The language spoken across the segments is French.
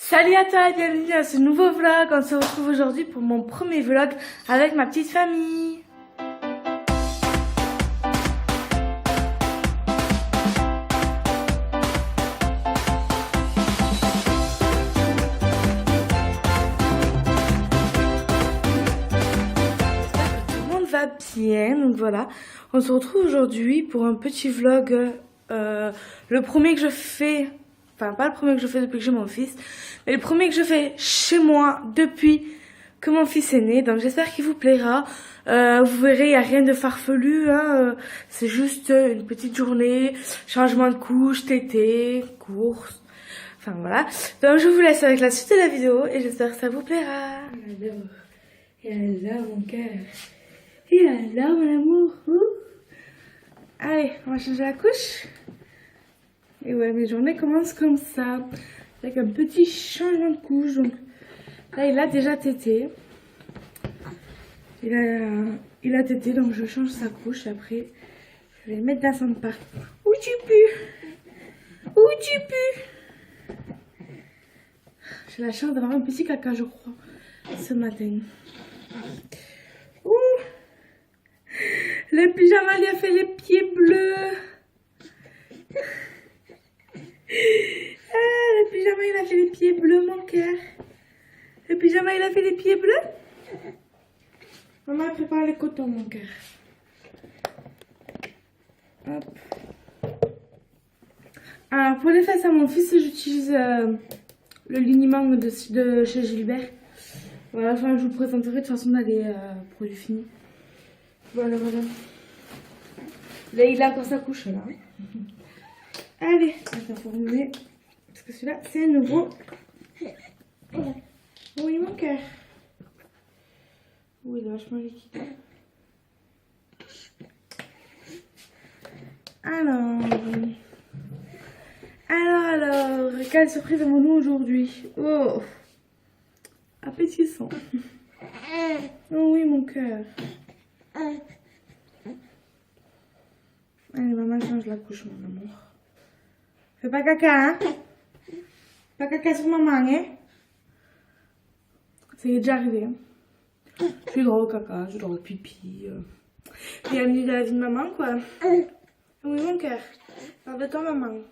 Salut à toi et bienvenue à ce nouveau vlog. On se retrouve aujourd'hui pour mon premier vlog avec ma petite famille. J'espère que tout le monde va bien. Donc voilà, on se retrouve aujourd'hui pour un petit vlog. Le premier que je fais... Enfin, pas le premier que je fais depuis que j'ai mon fils, mais le premier que je fais chez moi depuis que mon fils est né. Donc j'espère qu'il vous plaira. Vous verrez, il n'y a rien de farfelu. Hein. C'est juste une petite journée, changement de couche, tété, course. Enfin voilà. Donc je vous laisse avec la suite de la vidéo et j'espère que ça vous plaira. Et alors mon cœur. Et alors mon amour. Allez, on va changer la couche. Et ouais, mes journées commencent comme ça, avec un petit changement de couche. Donc là, il a déjà tété. Il a tété, donc je change sa couche. Après, je vais le mettre dans son parc. Où tu pues? Où tu pues? J'ai la chance d'avoir un petit caca, je crois, ce matin. Ouh! Le pyjama lui a fait les pieds bleus. Ah, le pyjama il a fait les pieds bleus, mon cœur. Le pyjama il a fait les pieds bleus. Maman prépare les cotons, mon cœur. Hop. Alors pour les fesses à mon fils, j'utilise le liniment de chez Gilbert. Voilà, enfin, je vous présenterai de toute façon dans les produits finis. Voilà, voilà. Là il a encore sa couche là. Allez, attends, faut remuer. Parce que celui-là, c'est un nouveau. Oui, mon cœur. Oui, il est vachement liquide. Alors, quelle surprise avons-nous aujourd'hui? Oh, appétissant. Oh oui, mon cœur. Allez, maman change la couche, mon amour. Fais pas caca, hein? Pas caca sur maman, hein? Ça y est déjà arrivé, hein? Je suis droit au caca, je suis droit au pipi. Bienvenue dans la vie de maman, quoi. Oui, mon cœur. Parle de toi, maman.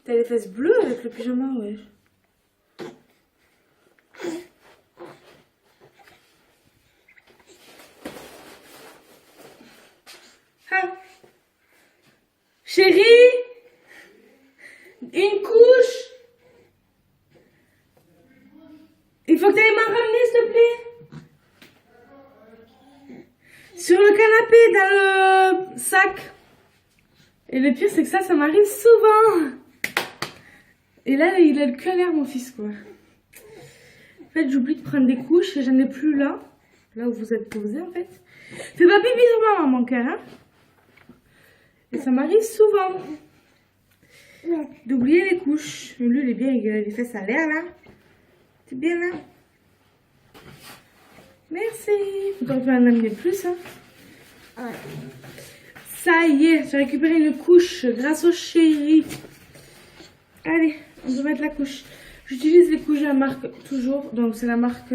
T'as les fesses bleues avec le pyjama, ouais. Ah! Chérie! Une couche. Il faut que tu ailles m'en ramener, s'il te plaît. Sur le canapé, dans le sac. Et le pire, c'est que ça m'arrive souvent. Et là, il a le cul à l'air, mon fils, quoi. En fait, j'oublie de prendre des couches et j'en ai plus là. Là où vous êtes posé, en fait. Fais pas pipi sur maman, mon cœur, hein. Et ça m'arrive souvent d'oublier les couches. Lui, il est bien, il a les fesses à l'air, là. T'es bien, là? Merci. Faut qu'on en amener plus, hein. Ça y est, j'ai récupéré une couche grâce au chéri. Allez, on va mettre la couche. J'utilise les couches de la marque toujours. Donc, c'est la marque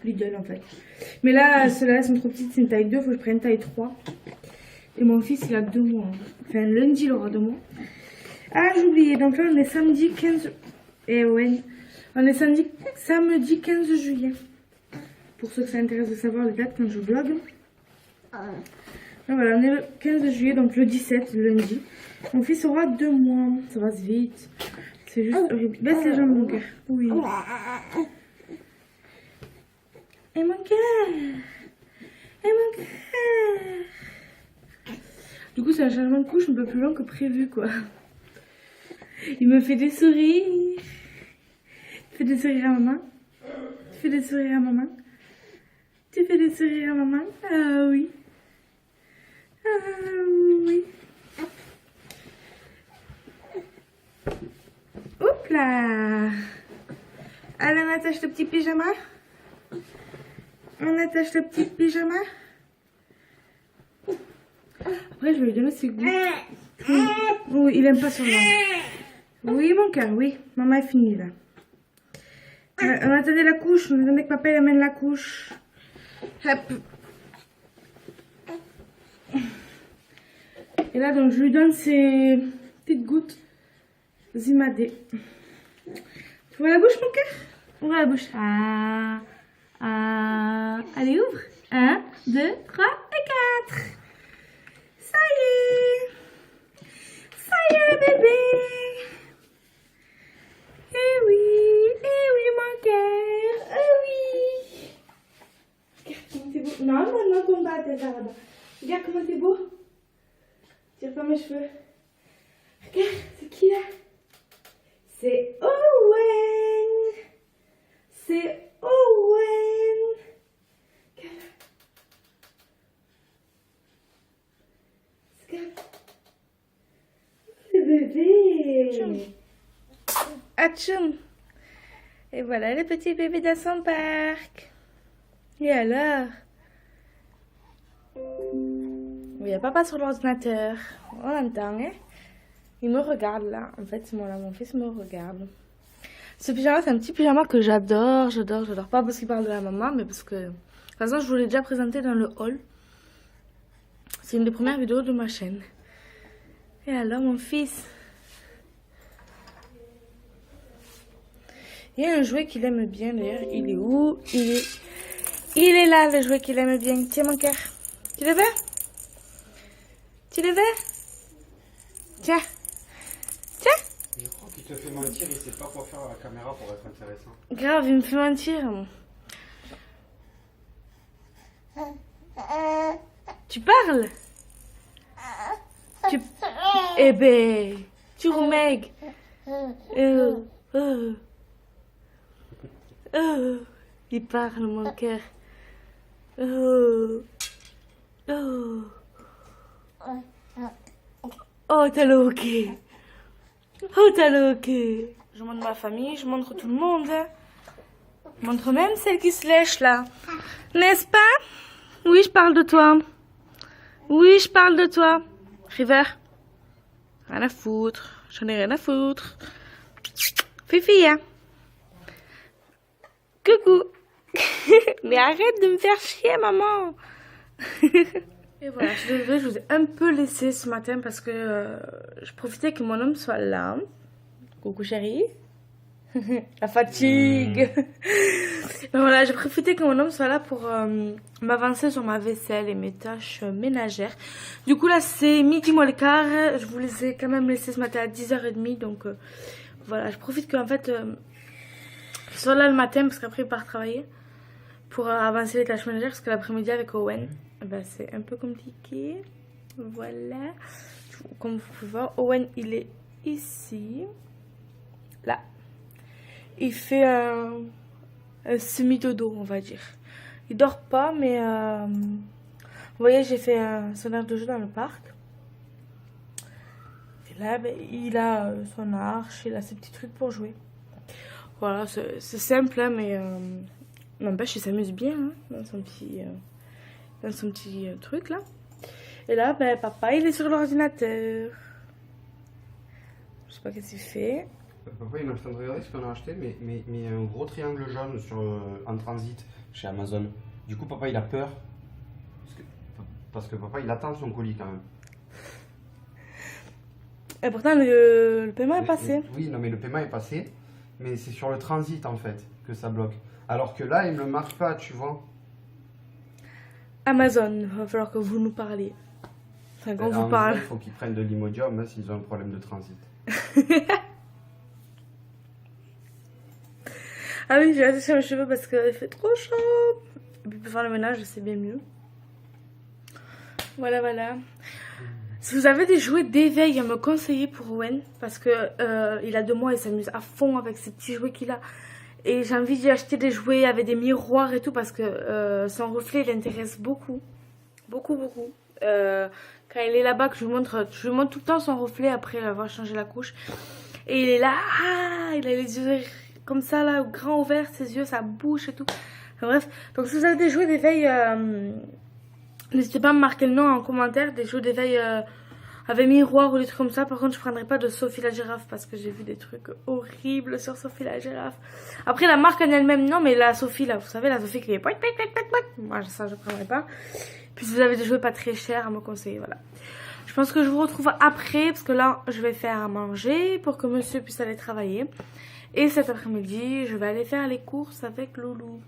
Lidl, en fait. Mais là, celles-là sont trop petites. C'est une taille 2. Faut que je prenne une taille 3. Et mon fils, il a 2 mois. Enfin, lundi, il aura 2 mois. Ah, j'ai oublié. Donc là, on est samedi 15... Eh ouais. On est samedi 15 juillet. Pour ceux que ça intéresse de savoir les dates quand je vlog. Donc voilà, on est le 15 juillet, donc le 17, le lundi. Mon fils aura 2 mois. Ça va vite. C'est juste horrible. Baisse les jambes, mon cœur. Oui. Et mon cœur. Et mon cœur. Du coup, c'est un changement de couche un peu plus long que prévu, quoi. Il me fait des sourires. Tu fais des sourires à maman? Tu fais des sourires à maman? Tu fais des sourires à maman? Ah oui. Ah oui. Hop là. Allez, on attache le petit pyjama. On attache le petit pyjama. Après, je vais lui donner ses goûts. Oui, il aime pas sur moi. Oui, mon cœur, oui. Maman est finie là. On attendait la couche, on attendait que papa il amène la couche. Hop. Et là, donc, je lui donne ses petites gouttes Zimadé. Tu vois la bouche, mon cœur? Ouvre la bouche. Ah. Ah. Allez, ouvre. 1, 2, 3 et 4. Ça y est. Ça y est, le bébé. Eh oui, mon cœur. Eh oui. Regarde comment t'es beau. Non, non, non, tombe pas, t'es là-bas. Regarde comment t'es beau. Tire pas mes cheveux. Regarde, c'est qui là? C'est Owen. C'est Owen. Regarde. Le bébé. Atchoum. Et voilà le petit bébé dans son parc. Et alors? Il n'y a papa sur l'ordinateur. On entend, hein? Il me regarde là. En fait, mon fils me regarde. Ce pyjama, c'est un petit pyjama que j'adore. J'adore. Pas parce qu'il parle de la maman, mais parce que... De toute façon, je vous l'ai déjà présenté dans le haul. C'est une des premières vidéos de ma chaîne. Et alors, mon fils? Il y a un jouet qu'il aime bien d'ailleurs. Il est où? Il est là, le jouet qu'il aime bien. Tiens, mon cœur. Tu le veux? Tu le veux? Tiens. Tiens. Je crois qu'il te fait mentir, il sait pas quoi faire à la caméra pour être intéressant. Grave, il me fait mentir. Tu parles? Eh ben, tu remègues. Il parle, mon cœur. Oh, t'as le hockey. Oh, t'as le hockey. Je montre ma famille, je montre tout le monde. Hein. Je montre même celle qui se lèche là. N'est-ce pas? Oui, je parle de toi. Oui, je parle de toi. River. Rien à foutre. J'en ai rien à foutre. Fifi, hein. Coucou. Mais arrête de me faire chier, maman. Et voilà, je suis désolée, je vous ai un peu laissé ce matin parce que je profitais que mon homme soit là. Coucou chérie. La fatigue. Voilà, j'ai profité que mon homme soit là pour m'avancer sur ma vaisselle et mes tâches ménagères. Du coup là c'est midi moins le quart. Je vous les ai quand même laissé ce matin à 10h30. Donc voilà, je profite qu'en fait je sois là le matin parce qu'après il part travailler. Pour avancer les tâches ménagères parce que l'après-midi avec Owen ben, c'est un peu compliqué. Voilà. Comme vous pouvez voir, Owen il est ici. Là. Il fait un semi-dodo, on va dire. Il dort pas, mais vous voyez, j'ai fait son aire de jeu dans le parc. Et là, ben, il a son arche, il a ses petits trucs pour jouer. Voilà, c'est simple, hein, mais n'empêche, il s'amuse bien hein, dans son petit truc là. Et là, ben, papa, il est sur l'ordinateur. Je sais pas qu'est-ce qu'il fait. Papa, il est en train de regarder ce qu'on a acheté, mais il y a un gros triangle jaune en transit chez Amazon. Du coup, papa, il a peur. Parce que papa, il attend son colis quand même. Et pourtant, le paiement est passé. Oui, non, mais le paiement est passé. Mais c'est sur le transit, en fait, que ça bloque. Alors que là, il ne le marque pas, tu vois. Amazon, il va falloir que vous nous parliez. Enfin, qu'on vous parle. Il faut qu'ils prennent de l'Imodium hein, s'ils ont un problème de transit. Ah oui, j'ai attaché mes cheveux parce qu'il fait trop chaud. Et puis pour faire le ménage, c'est bien mieux. Voilà, voilà. Si vous avez des jouets d'éveil à me conseiller pour Owen, parce que il a 2 mois et s'amuse à fond avec ces petits jouets qu'il a. Et j'ai envie d'y acheter des jouets avec des miroirs et tout parce que son reflet il intéresse beaucoup. Beaucoup. Quand il est là-bas, que je lui montre tout le temps son reflet après avoir changé la couche. Et il est là, il a les yeux comme ça là, grand ouverts, ses yeux, sa bouche et tout. Enfin, bref, donc si vous avez des jouets d'éveil, n'hésitez pas à me marquer le nom en commentaire, des jouets d'éveil avec miroir ou des trucs comme ça. Par contre, je prendrai pas de Sophie la girafe parce que j'ai vu des trucs horribles sur Sophie la girafe. Après, la marque en elle-même, non, mais la Sophie, là, vous savez, la Sophie qui est... Moi, ça, je prendrai pas. Puis, si vous avez des jouets pas très chers à me conseiller, voilà. Je pense que je vous retrouve après parce que là, je vais faire à manger pour que monsieur puisse aller travailler. Et cet après-midi, je vais aller faire les courses avec Loulou.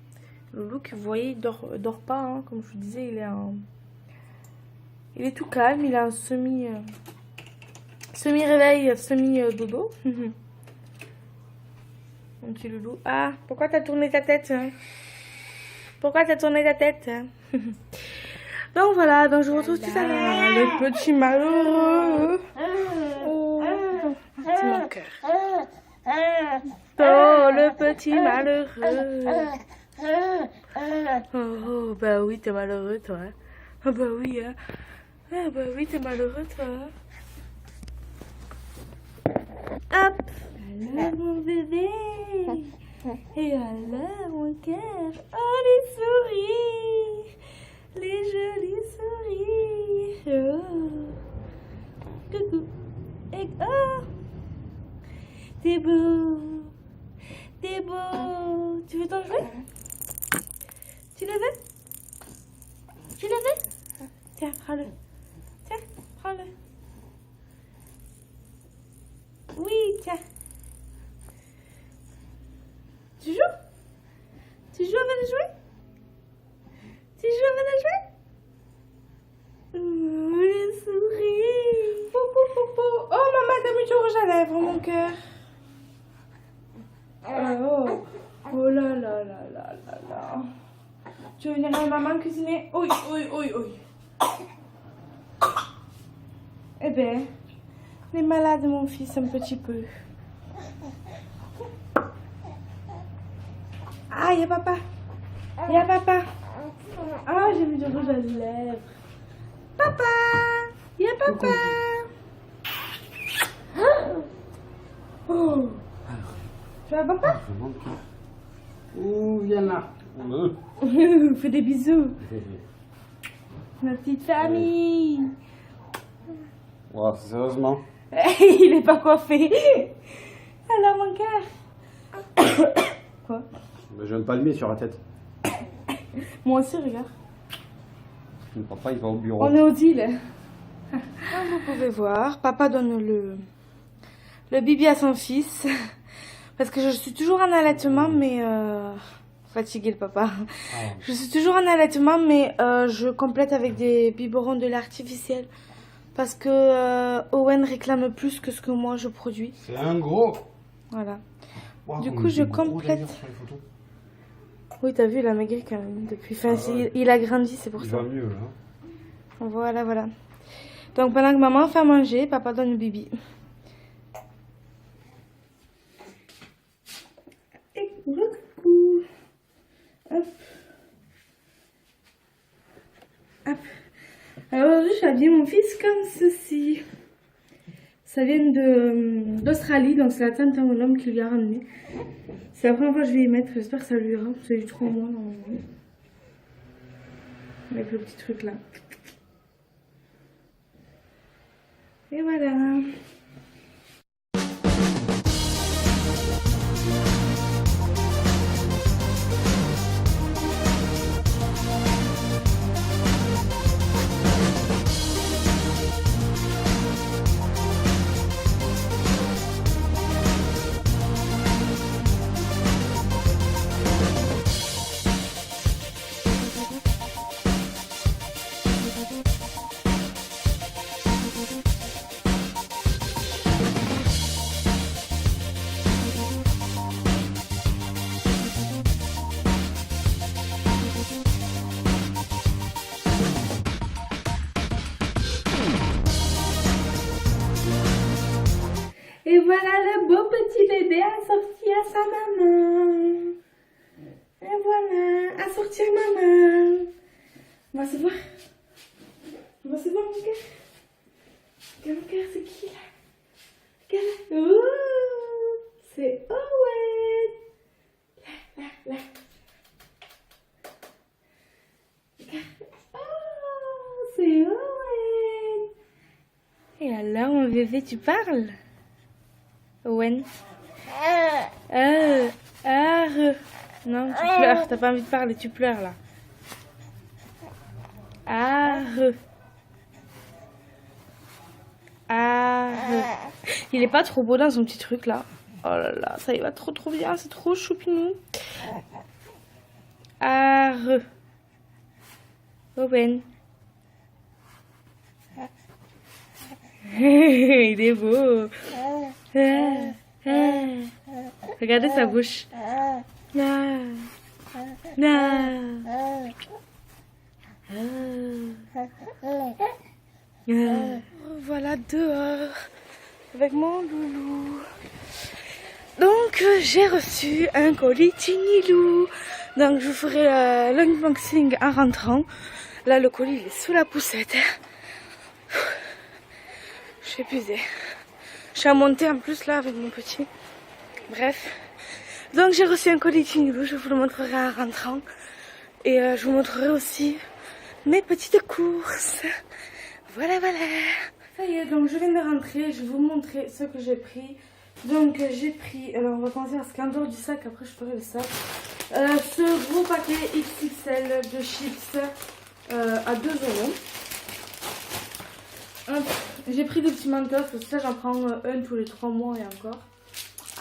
Loulou, que vous voyez, il dort pas, hein. Comme je vous disais, il est tout calme, il a un semi-réveil, semi-dodo. Mon petit Loulou. Ah, pourquoi t'as tourné ta tête, hein? Pourquoi t'as tourné ta tête, hein? Donc voilà, donc je vous retrouve tout à l'heure. Le petit malheureux. Oh, c'est mon cœur. Oh, le petit malheureux. Oh, bah oui, t'es malheureux, toi. Ah bah oui, hein. Ah bah oui, t'es malheureux, toi. Hop. Alors, mon bébé. Et alors, mon cœur. Oh, les souris. Les jolies souris. Oh. Coucou. Et oh. T'es beau. T'es beau. Tu veux t'en jouer? Tu le veux? Tu le veux? Tiens, prends-le. Tiens, prends-le. Oui, tiens. Tu joues? Tu joues avec les jouets? Tu joues avec les jouets? Oh, les souris. Pou, pou, pou. Oh, maman, t'as mis du rouge à lèvres, mon cœur. Oh, oh là là là là là là. Tu veux venir avec maman cuisiner? Oui, oui, oui, oui. Eh ben, il est malade, mon fils, un petit peu. Ah, il y a papa. Il y a papa. Ah, j'ai mis du rouge à lèvres. Papa. Il y a papa. Oh. Tu vas papa? Ouh, viens là. Fais des bisous. Ma petite famille. Wow, sérieusement. Il est pas coiffé. Alors, mon cœur. Quoi? Mais j'ai un palmier sur la tête. Moi aussi, regarde. Papa, il va au bureau. On est aux îles. Comme vous pouvez voir, papa donne le bibi à son fils. Parce que je suis toujours en allaitement, mais... Fatigué le papa. Ah. Je suis toujours en allaitement, mais je complète avec des biberons de lait artificiel. Parce que Owen réclame plus que ce que moi je produis. C'est un gros. Voilà. Wow, Du coup, je complète. Oui, t'as vu, il a maigri quand même depuis. Enfin, il a grandi, c'est pour Il ça. va mieux là. Voilà, voilà. Donc pendant que maman fait à manger, papa donne le bibi. Et coucou. Hop. Hop. Alors aujourd'hui, je suis habillée mon fils comme ceci. Ça vient d'Australie, donc c'est la tante à mon homme qui lui a ramené. C'est la première fois que je vais y mettre, j'espère que ça lui ira. C'est eu 3 mois normalement. Avec le petit truc là. Et voilà. Et voilà le beau petit bébé assorti à sa maman. Et voilà, assorti à maman. On va se voir. On va se voir, mon cœur. Regarde, mon cœur, c'est qui là? Regarde. Ouh, c'est Owen. Là, là, là. Regarde. Oh, c'est Owen. Et Bébé, tu parles? Owen? Non, tu pleures. T'as pas envie de parler, tu pleures là. Il est pas trop beau dans son petit truc là. Oh là là, ça y va trop bien, c'est trop choupinou. Owen. Il est beau. Regardez sa bouche. Voilà dehors avec mon loulou. Donc j'ai reçu un colis Tinilou. Donc je vous ferai l'unboxing en rentrant. Là le colis il est sous la poussette. Je suis épuisée. Je suis à monter en plus là avec mon petit. Bref. Donc j'ai reçu un colis Tinilou. Je vous le montrerai en rentrant. Et je vous montrerai aussi mes petites courses. Voilà. Ça y est, donc je viens de rentrer. Je vais vous montrer ce que j'ai pris. Donc j'ai pris, alors on va commencer par ce qu'il y a en dehors du sac, après je ferai le sac. Ce gros paquet XXL de chips à 2 €. J'ai pris des petits mentos, parce que ça j'en prends un tous les 3 mois et encore,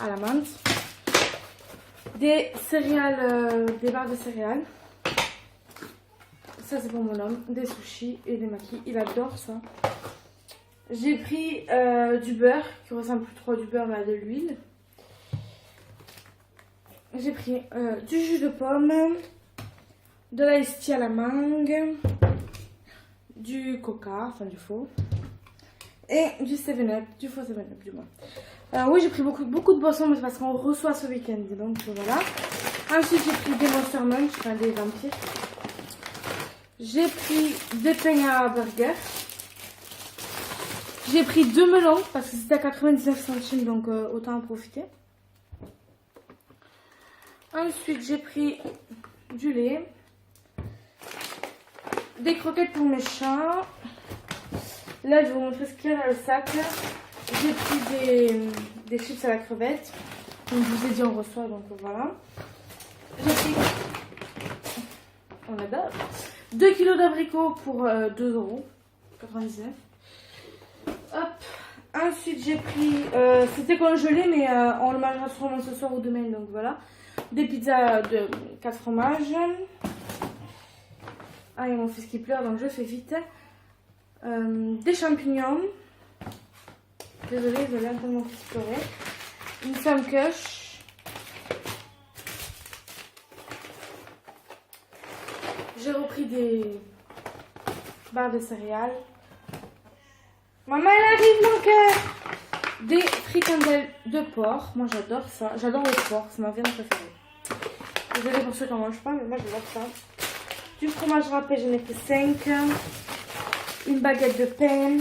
à la menthe. Des céréales, des barres de céréales. Ça c'est pour mon homme, des sushis et des maquis, il adore ça. J'ai pris du beurre, qui ressemble plus trop à du beurre mais à de l'huile. J'ai pris du jus de pomme, de l'ice tea à la mangue, du coca, enfin du faux, et du 7-Up, du faux 7-Up du moins. Alors oui, j'ai pris beaucoup de boissons, mais c'est parce qu'on reçoit ce week-end, donc voilà. Ensuite j'ai pris des Monster Munch, enfin des vampires. J'ai pris des pains à burger. J'ai pris 2 melons parce que c'était à 99 centimes, donc autant en profiter. Ensuite, j'ai pris du lait, des croquettes pour mes chats. Là, je vais vous montrer ce qu'il y a dans le sac. J'ai pris des chips à la crevette. Donc, je vous ai dit, on reçoit, donc voilà. J'ai pris, on adore, 2 kilos d'abricots pour 2,99 €. Hop. Ensuite j'ai pris, c'était congelé mais on le mangera sûrement ce soir ou demain, donc voilà. Des pizzas de 4 fromages. Ah, il y a mon fils qui pleure donc je fais vite. Des champignons. Désolée, je entendre mon fils pleurer. Une samkush. J'ai repris des barres de céréales. Maman, elle arrive, mon cœur! Des fricandelles de porc. Moi, j'adore ça. J'adore le porc. C'est ma viande préférée. Désolée pour ceux qui n'en mangent pas, mais moi, j'adore ça. Du fromage râpé, j'en ai pris 5. Une baguette de pain.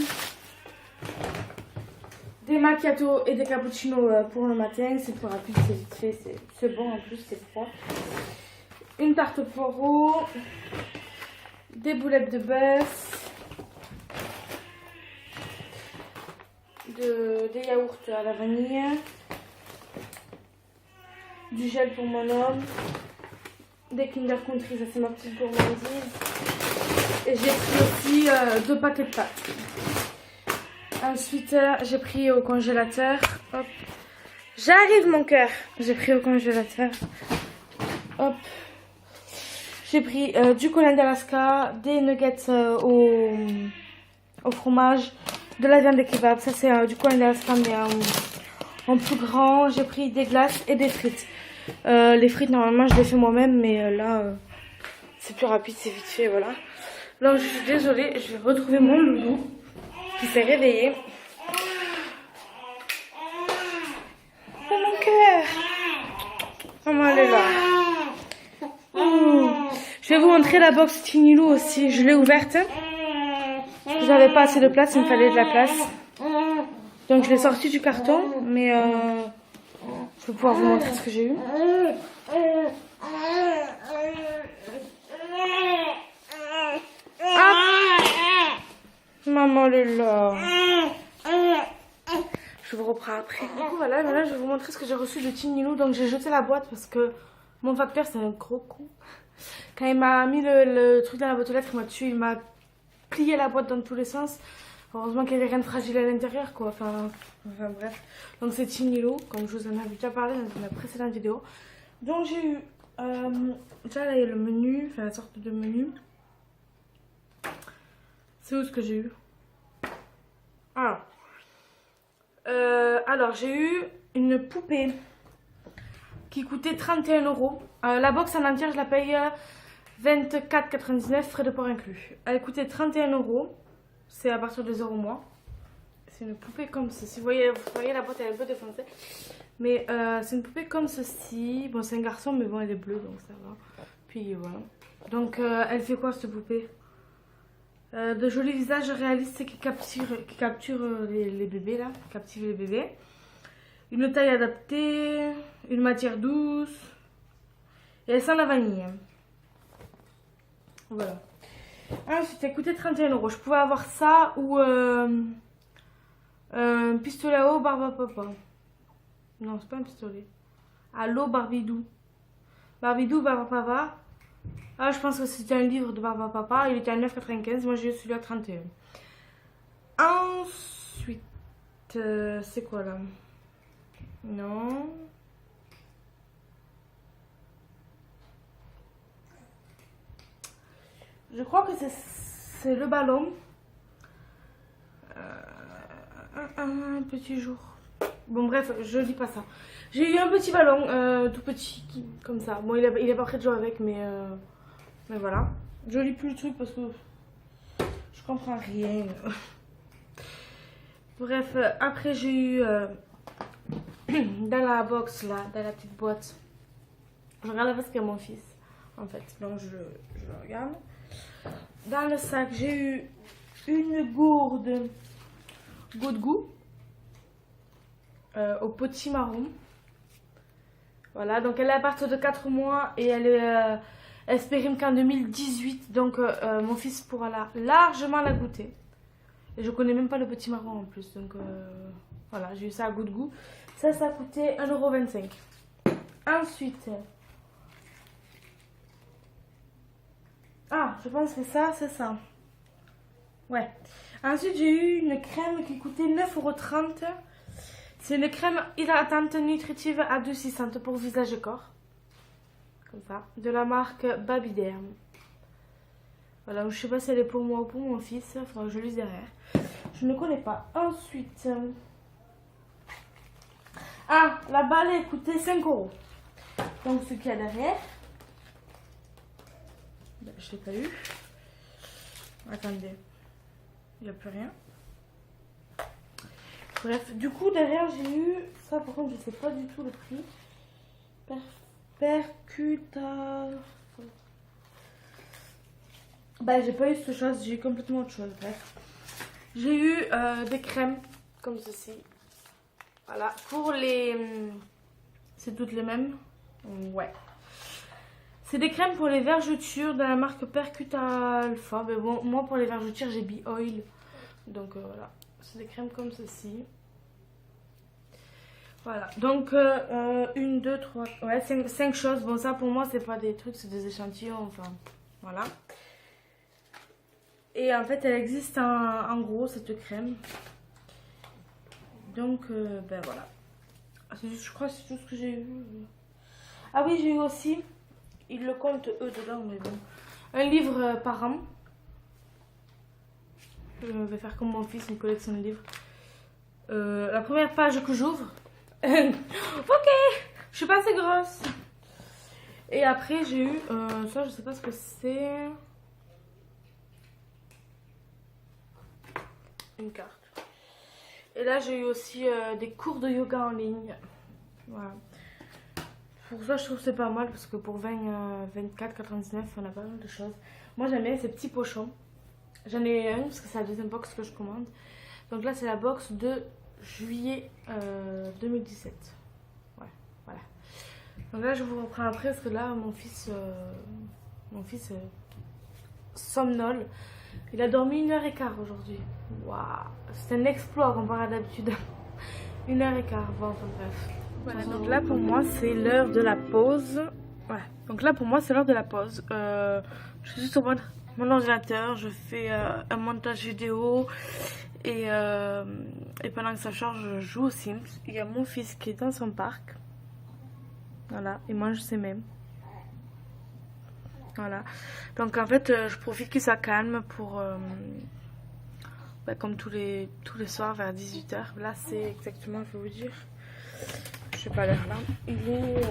Des macchiatos et des cappuccinos pour le matin. C'est plus rapide, c'est vite fait. C'est bon en plus, c'est froid. Une tarte au poireau. Des boulettes de bœuf. Des yaourts à la vanille, du gel pour mon homme, des Kinder Country, ça c'est ma petite gourmandise, et j'ai pris aussi 2 paquets de pâtes. Ensuite j'ai pris au congélateur, hop, j'arrive mon cœur, j'ai pris au congélateur, hop, j'ai pris du colin d'Alaska, des nuggets au fromage, de la viande de kebab, ça c'est du coin d'Alaska mais en plus grand. J'ai pris des glaces et des frites. Les frites normalement je les fais moi-même mais là c'est plus rapide, c'est vite fait, voilà. Donc je suis désolée, je vais retrouver mon loulou qui s'est réveillé. Oh mon cœur, comment elle est là. Je vais vous montrer la box Tinilou aussi, je l'ai ouverte. J'avais pas assez de place, il me fallait de la place. Donc je l'ai sorti du carton, mais je vais pouvoir vous montrer ce que j'ai eu. Ah, maman elle est là. Je vous reprends après. Du coup, voilà, maintenant je vais vous montrer ce que j'ai reçu de Tinilou. Donc, j'ai jeté la boîte parce que mon facteur, c'est un gros con. Quand il m'a mis le truc dans la boîte aux lettres, il m'a tué. Il m'a plié la boîte dans tous les sens. Heureusement qu'il n'y avait rien de fragile à l'intérieur, quoi. Enfin, bref. Donc, c'est Tinilou, comme je vous en avais déjà parlé dans la précédente vidéo. Donc, j'ai eu. Déjà, là, il y a le menu, enfin, la sorte de menu. C'est où ce que j'ai eu? Alors, j'ai eu une poupée qui coûtait 31 €. La box en entière, je la paye 24,99 €, frais de port inclus. Elle coûtait 31 €. C'est à partir de 0 mois. C'est une poupée comme ceci. Vous voyez, la boîte, elle est un peu défoncée. Mais c'est une poupée comme ceci. Bon, c'est un garçon, mais bon, elle est bleue, donc ça va. Puis voilà. Donc, elle fait quoi cette poupée? De jolis visages réalistes qui capturent les bébés là, qui captivent les bébés. Une taille adaptée, une matière douce. Et elle sent la vanille. Voilà. Ensuite, elle coûtait 31 €. Je pouvais avoir ça ou un pistolet à eau Barbapapa. Non, c'est pas un pistolet. À l'eau Barbidou. Barbidou, Barbapapa. Ah, je pense que c'était un livre de Barbapapa. Il était à 9,95 €. Moi, j'ai eu celui à 31 €. Ensuite, c'est quoi là? Non. Je crois que c'est le ballon. Un petit jour. Bon, bref, je dis pas ça. J'ai eu un petit ballon, tout petit, comme ça. Bon, il est pas prêt de jouer avec, mais voilà. Je lis plus le truc parce que je comprends rien. Bref, après j'ai eu dans la box là, dans la petite boîte. Je regarde parce qu'il y a mon fils, en fait. Donc je le regarde. Dans le sac, j'ai eu une gourde goût au potimarron. Voilà, donc elle est à partir de 4 mois et elle se périme qu'en 2018. Donc mon fils pourra largement la goûter. Et je connais même pas le potimarron en plus. Donc voilà, j'ai eu ça à goût. Ça coûtait 1,25 €. Ensuite, je pense que ça, c'est ça. Ouais. Ensuite, j'ai eu une crème qui coûtait 9,30 €. C'est une crème hydratante nutritive adoucissante pour visage et corps. Comme ça. De la marque Babyderm. Voilà, je sais pas si elle est pour moi ou pour mon fils. Il faudra que je lise derrière. Je ne connais pas. Ensuite. La balle elle coûtait 5 €. Donc ce qu'il y a derrière. Je l'ai pas eu. Attendez. Il n'y a plus rien. Bref, du coup, derrière, j'ai eu ça. Par contre, je sais pas du tout le prix. Percuta. J'ai pas eu cette chose. J'ai eu complètement autre chose. Bref. J'ai eu des crèmes comme ceci. Voilà. Pour les. C'est toutes les mêmes. Ouais. C'est des crèmes pour les vergetures de la marque Percuta Alpha. Mais bon, moi pour les vergetures, j'ai B-Oil. Donc voilà. C'est des crèmes comme ceci. Voilà. Donc 1, 2, 3. Ouais, 5 choses. Bon, ça pour moi, c'est pas des trucs, c'est des échantillons. Enfin, voilà. Et en fait, elle existe en gros, cette crème. Donc, voilà. Je crois que c'est tout ce que j'ai eu. Ah oui, j'ai eu aussi. Ils le comptent eux dedans, mais bon. Un livre par an. Je vais faire comme mon fils, une collection de livres. La première page que j'ouvre. Ok, je suis pas assez grosse. Et après, j'ai eu ça, je sais pas ce que c'est. Une carte. Et là, j'ai eu aussi des cours de yoga en ligne. Voilà. Pour ça, je trouve que c'est pas mal parce que pour 24,99 €, on a pas mal de choses. Moi, j'aime bien ces petits pochons. J'en ai un parce que c'est la deuxième box que je commande. Donc là, c'est la box de juillet 2017. Ouais, voilà. Donc là, je vous reprends après parce que là, mon fils somnole. Il a dormi 1h15 aujourd'hui. Waouh, c'est un exploit comparé à d'habitude. 1h15, bon, enfin bref. Voilà, donc là pour moi c'est l'heure de la pause. Voilà, donc là pour moi c'est l'heure de la pause. Je suis sur mon ordinateur, je fais un montage vidéo et pendant que ça charge, je joue aux Sims. Il y a mon fils qui est dans son parc. Voilà, il mange ses mèmes. Voilà, donc en fait je profite que ça calme pour... comme tous les soirs vers 18h. Là c'est exactement, je vais vous dire, je sais pas l'heure là, il est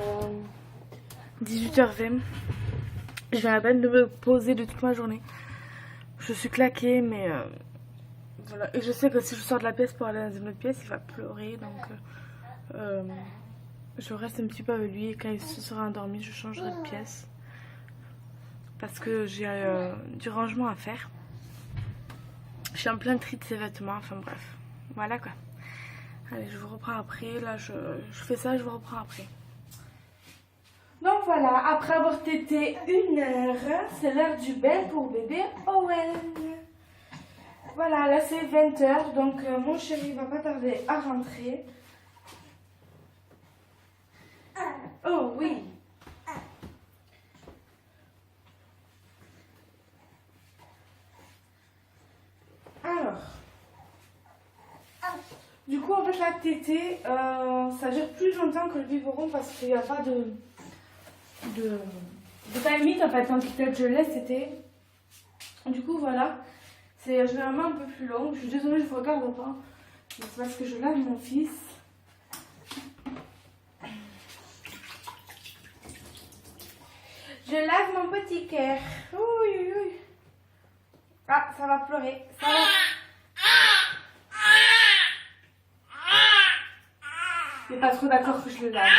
18h20. Je viens à peine de me poser de toute ma journée. Je suis claquée mais voilà. Et je sais que si je sors de la pièce pour aller dans une autre pièce il va pleurer, donc je reste un petit peu avec lui et quand il se sera endormi je changerai de pièce parce que j'ai du rangement à faire. Je suis en plein tri de ses vêtements, enfin bref, voilà quoi. Allez, je vous reprends après, là je fais ça, je vous reprends après. Donc voilà, après avoir tété 1 heure, c'est l'heure du bain pour bébé Owen. Voilà, là c'est 20h, donc mon chéri va pas tarder à rentrer. Oh oui. Alors, du coup en fait la tétée, ça dure plus longtemps que le biberon parce qu'il n'y a pas de time limite en fait, tant que je laisse téter. Du coup voilà, c'est généralement un peu plus long. Je suis désolée, je ne vous regarde pas, c'est parce que je lave mon fils. Je lave mon petit cœur. Oui, oui, oui. Ah, ça va pleurer. Ça va. Il n'est pas trop d'accord que je le lave.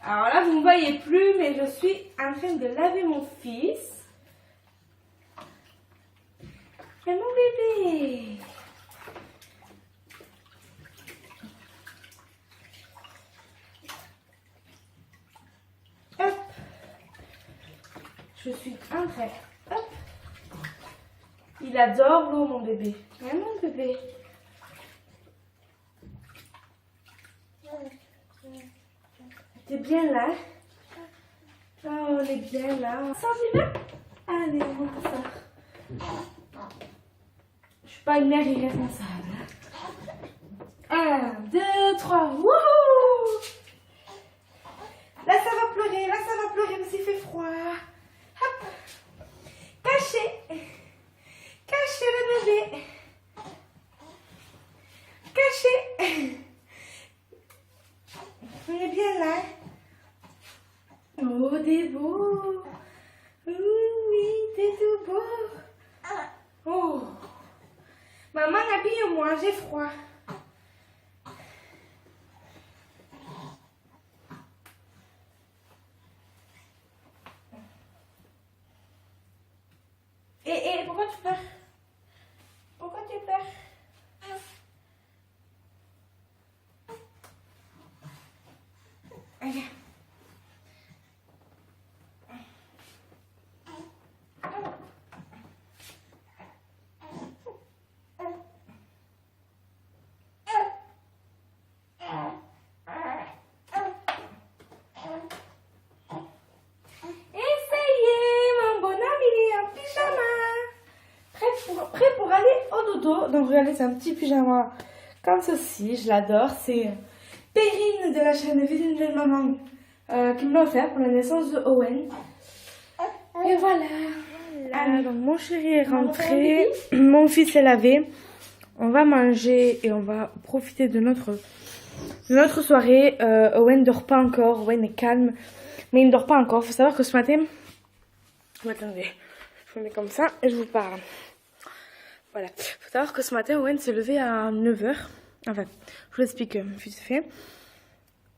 Alors là, vous ne me voyez plus, mais je suis en train de laver mon fils. Et mon bébé. Hop. Je suis en train. Hop. Il adore l'eau, mon bébé. Ouais, mon bébé. T'es bien là? Oh, on est bien là. Ça va bien? Allez, on va ça. Je suis pas une mère irresponsable. 1, 2, 3. Wouhou! Là, ça va pleurer. Là, ça va pleurer parce qu'il fait froid. Hop. Cachez. Cachez le bébé. Cachez. On est bien là. Oh, t'es beau. Oui, t'es tout beau. Oh. Maman, habille-moi, j'ai froid. Et pourquoi tu pleures? Pourquoi tu pleures? Allez. Prêt pour aller au dodo. Donc regardez, c'est un petit pyjama comme ceci, je l'adore. C'est Perrine de la chaîne Vie d'une jeune maman qui me l'a offert pour la naissance de Owen. Et voilà. Voilà, donc mon chéri est rentré, mon fils est lavé. On va manger et on va profiter de notre soirée. Owen dort pas encore, Owen est calme, mais il ne dort pas encore. Faut savoir que ce matin... Attendez, je me mets comme ça et je vous parle. Voilà, faut savoir que ce matin, Owen s'est levé à 9h. Enfin, je vous explique vite fait.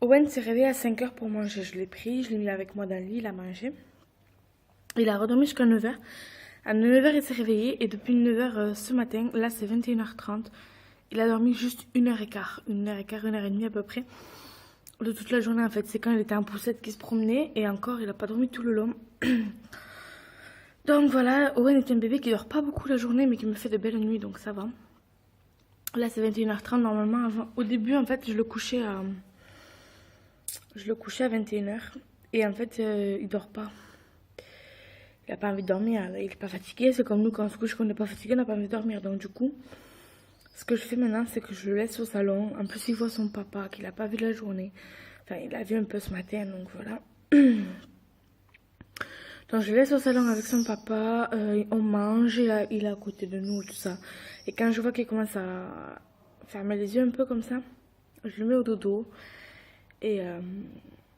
Owen s'est réveillé à 5h pour manger. Je l'ai pris, je l'ai mis avec moi dans le lit, il a mangé. Il a redormi jusqu'à 9h. À 9h, il s'est réveillé et depuis 9h ce matin, là c'est 21h30, il a dormi juste 1h15, 1h30 à peu près. De toute la journée en fait, c'est quand il était en poussette qu'il se promenait et encore il n'a pas dormi tout le long. Donc voilà, Owen est un bébé qui dort pas beaucoup la journée mais qui me fait de belles nuits donc ça va. Là c'est 21h30 normalement. Au début en fait je le couchais à 21h et en fait il dort pas. Il n'a pas envie de dormir, il n'est pas fatigué. C'est comme nous quand on se couche, qu'on n'est pas fatigué, on n'a pas envie de dormir. Donc du coup, ce que je fais maintenant, c'est que je le laisse au salon. En plus, il voit son papa qu'il n'a pas vu la journée. Enfin, il l'a vu un peu ce matin, donc voilà. Donc je le laisse au salon avec son papa. On mange, il est à côté de nous, tout ça. Et quand je vois qu'il commence à fermer les yeux un peu comme ça, je le mets au dodo.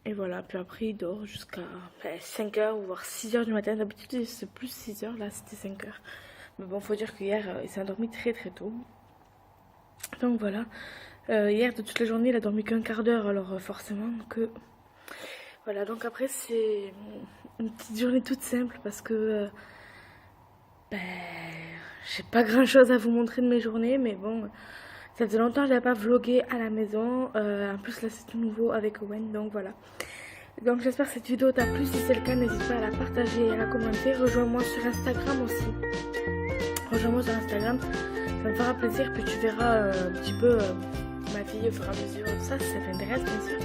Et voilà, puis après il dort jusqu'à 5h ou voire 6h du matin. D'habitude c'est plus 6h, là c'était 5h. Mais bon, faut dire qu'hier il s'est endormi très très tôt. Donc voilà, hier de toute la journée il a dormi qu'un quart d'heure, alors forcément que... Voilà, donc après c'est une petite journée toute simple parce que... j'ai pas grand chose à vous montrer de mes journées, mais bon... Ça faisait longtemps que je n'avais pas vlogué à la maison. En plus là c'est tout nouveau avec Owen, donc voilà. Donc j'espère que cette vidéo t'a plu. Si c'est le cas, n'hésite pas à la partager et à la commenter. Rejoins-moi sur Instagram aussi. Rejoins-moi sur Instagram, ça me fera plaisir. Puis tu verras un petit peu ma vie au fur et à mesure. Ça t'intéresse bien sûr.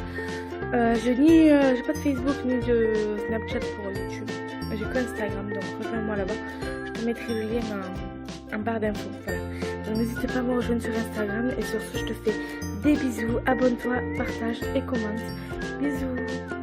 J'ai pas de Facebook ni de Snapchat pour YouTube. J'ai que Instagram, donc rejoins-moi là-bas. Je te mettrai le lien en barre d'infos. Voilà. Donc n'hésitez pas à me rejoindre sur Instagram et sur ce je te fais des bisous, abonne-toi, partage et commente. Bisous.